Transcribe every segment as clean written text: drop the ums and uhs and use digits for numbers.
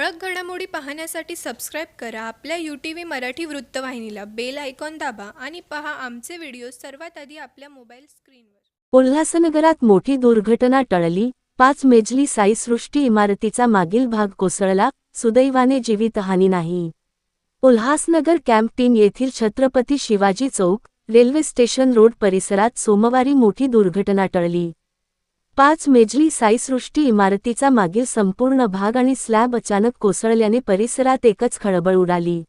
ठळक घडामोडी पाहण्यासाठी सबस्क्राईब करा आपल्या UTV मराठी वृत्तवाहिनीला. बेल आयकॉन दाबा आणि पहा आमचे व्हिडिओ सर्वात आधी आपल्या मोबाईल स्क्रीनवर. उल्हासनगरात मोठी दुर्घटना टळली. 5 मेजली साई सृष्टी इमारतीचा मागील भाग कोसळला. सुदैवाने जीवितहानी नाही. उल्हासनगर कॅम्प 3 येथील छत्रपती शिवाजी चौक, रेल्वे स्टेशन रोड परिसरात सोमवारी मोठी दुर्घटना टळली. 5 मेजली साई सृष्टी इमारतीचा मागील संपूर्ण भाग आणि स्लॅब अचानक कोसळल्याने परिसरात एकच खळबळ उडाली.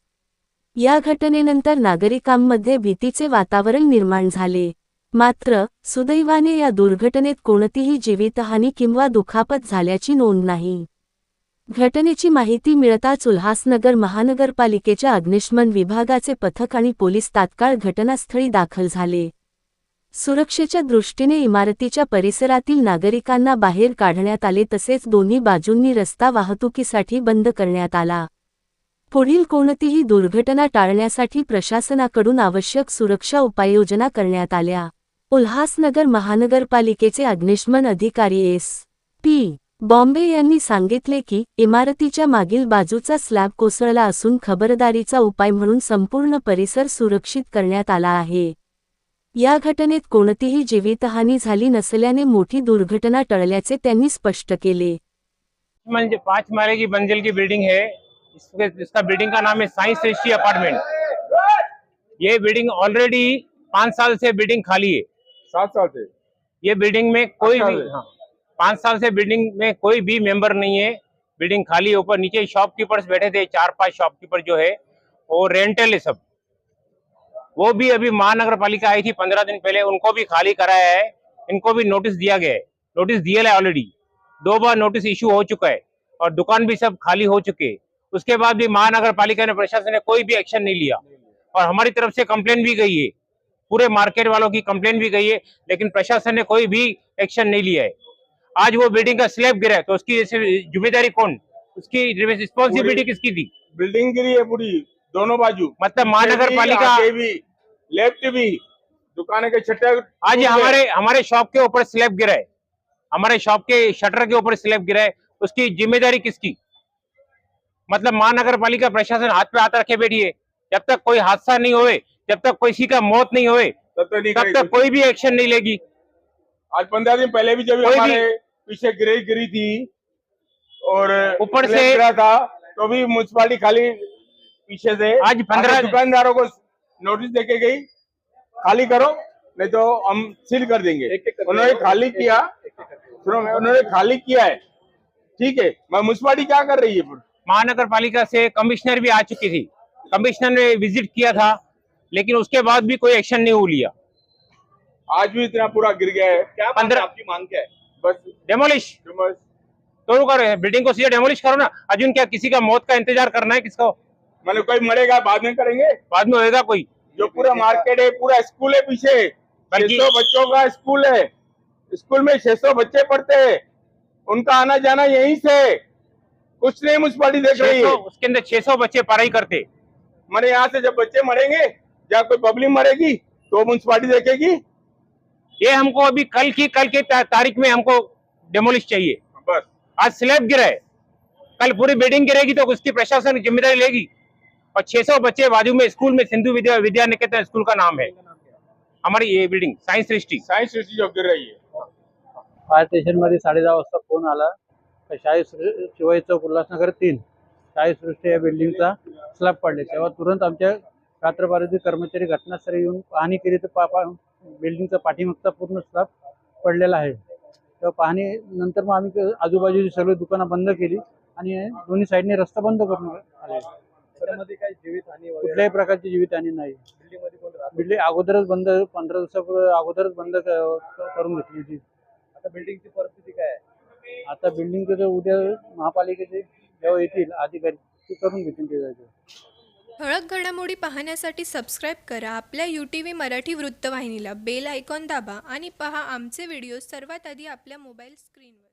या घटनेनंतर नागरिकांमध्ये भीतीचे वातावरण निर्माण झाले. मात्र सुदैवाने या दुर्घटनेत कोणतीही जीवितहानी किंवा दुखापत झाल्याची नोंद नाही. घटनेची माहिती मिळताच उल्हासनगर महानगरपालिकेच्या अग्निशमन विभागाचे पथक आणि पोलीस तात्काळ घटनास्थळी दाखल झाले. सुरक्षेच्या दृष्टीने इमारतीच्या परिसरातील नागरिकांना बाहेर काढण्यात आले तसेच दोन्ही बाजूंनी रस्ता वाहतुकीसाठी बंद करण्यात आला. पुढील कोणतीही दुर्घटना टाळण्यासाठी प्रशासनाकडून आवश्यक सुरक्षा उपाययोजना करण्यात आल्या. उल्हासनगर महानगरपालिकेचे अग्निशमन अधिकारी SP बॉम्बे यांनी सांगितले की इमारतीच्या मागील बाजूचा स्लॅब कोसळला असून खबरदारीचा उपाय म्हणून संपूर्ण परिसर सुरक्षित करण्यात आला आहे. या घटनेत कोणतीही जीवितहानी झाली नसल्याने मोठी दुर्घटना टळल्याचे त्यांनी स्पष्ट केले. 5 माले की मंजिल की बिल्डिंग है। इसका बिल्डिंग का नाम है साई सृष्टि अपार्टमेंट। ये बिल्डिंग ऑलरेडी 5 साल से बिल्डिंग खाली है। 7 साल से ये बिल्डिंग में कोई भी 5 साल से बिल्डिंग में कोई भी मेंबर नहीं है। बिल्डिंग खाली है। ऊपर नीचे शॉपकीपर्स बैठे थे, 4-5 शॉपकीपर जो है वो रेंटल है सब। वो भी अभी महानगर पालिका आई थी 15 दिन पहले, उनको भी खाली कराया है। इनको भी नोटिस दिया गया है। नोटिस दिया है ऑलरेडी, 2 बार नोटिस इशू हो चुका है और दुकान भी सब खाली हो चुके हैं। उसके बाद भी महानगर पालिका ने, प्रशासन ने कोई भी एक्शन नहीं लिया और हमारी तरफ से कंप्लेन भी गई है, पूरे मार्केट वालों की कंप्लेन भी गई है, लेकिन प्रशासन ने कोई भी एक्शन नहीं लिया है। आज वो बिल्डिंग का स्लैब गिरा है तो उसकी जिम्मेदारी कौन, उसकी रिस्पॉन्सिबिलिटी किसकी थी? बिल्डिंग गिरी है पूरी, दोनों बाजू। मतलब महानगर पालिका भी, लेफ्ट भी, दुकान के शटर। आज हमारे शॉप के ऊपर स्लैब गिरा है, हमारे शॉप के शटर के ऊपर स्लैब गिरा है, उसकी जिम्मेदारी किसकी? मतलब महानगर पालिका प्रशासन हाथ पे हाथ रखे बैठी है। जब तक कोई हादसा नहीं होए, जब तक किसी का मौत नहीं होए, तब तक कोई भी एक्शन नहीं लेगी। आज 15 दिन पहले भी जब हमारे पीछे गिरी थी और ऊपर से गिरा था तो भी म्युनिसिपालिटी खाली पीछे से आज 15 दुकानदारों को नोटिस देके गई, खाली करो नहीं तो हम सील कर देंगे। उन्होंने खाली किया, उन्होंने खाली किया है, ठीक है। म्युनिसिपालिटी क्या कर रही है? महानगर पालिका से कमिश्नर भी आ चुकी थी, कमिश्नर ने विजिट किया था, लेकिन उसके बाद भी कोई एक्शन नहीं लिया। आज भी इतना पूरा गिर गया है। क्या 15 आपकी मांग क्या है? बस डेमोलिश तो करो, बिल्डिंग को सीधे डेमोलिश करो ना। अर्जुन, क्या किसी का मौत का इंतजार करना है? किसको? मैंने कोई मरेगा बाद में करेंगे, बाद में होएगा कोई। जो पूरा मार्केट है, पूरा स्कूल है पीछे, 600 बच्चों का स्कूल है। स्कूल में 600 बच्चे पढ़ते हैं, उनका आना जाना यहीं से। कुछ नहीं म्युनिसिपालिटी देख रही है। उसके अंदर 600 बच्चे पढ़ाई करते। मैंने यहाँ से जब बच्चे मरेंगे या कोई पब्लिक मरेगी तो म्युनिसिपालिटी देखेगी। ये हमको अभी कल की तारीख में हमको डेमोलिश चाहिए। बस आज स्लैब गिरा है, कल पूरी बिल्डिंग गिरेगी तो उसकी प्रशासन जिम्मेदारी लेगी। और 600 बच्चे बाजू में स्कूल में, सिंधु विद्या निकेतन स्कूल का नाम है हमारी ये बिल्डिंग, साइंस सृष्टि जो गिर रही है। फायर स्टेशन मध्ये 10:30 वाजता फोन आला तर शाही शिवाजी चौक उल्हासनगर 3 शाही सृष्टी या बिल्डिंगचा स्लॅब पडले। तेव्हा तुरंत आमच्या रात्रपारीचे कर्मचारी घटनास्थळी येऊन पाहणी केली तर बिल्डिंगचा पाठीमागचा पूर्ण स्लॅब पडलेला आहे। तेव्हा पाहणी नंतर मग आम्ही आजूबाजूची सर्व दुकानं बंद केली आणि दोन्ही साईडने रस्ता बंद करण्यात आले। त्यामध्ये काही जीवितहानी वगैरे कुठल्याही प्रकारची जीवितहानी नाही। बिल्डिंग अगोदरच बंद, 15 दिवसापूर्वी अगोदरच बंद करून घेतली होती। आता बिल्डिंगची परिस्थिती काय आहे? आता बिल्डिंगचं उद्या महापालिकेचे जेव्हा येतील अधिकारी ते करून घेतील ते जायचं। ठळक घडामोडी पाहण्यासाठी सबस्क्राईब करा आपल्या UTV मराठी वृत्तवाहिनीला. बेल आयकॉन दाबा आणि पहा आमचे व्हिडिओ सर्वात आधी आपल्या मोबाईल स्क्रीनवर.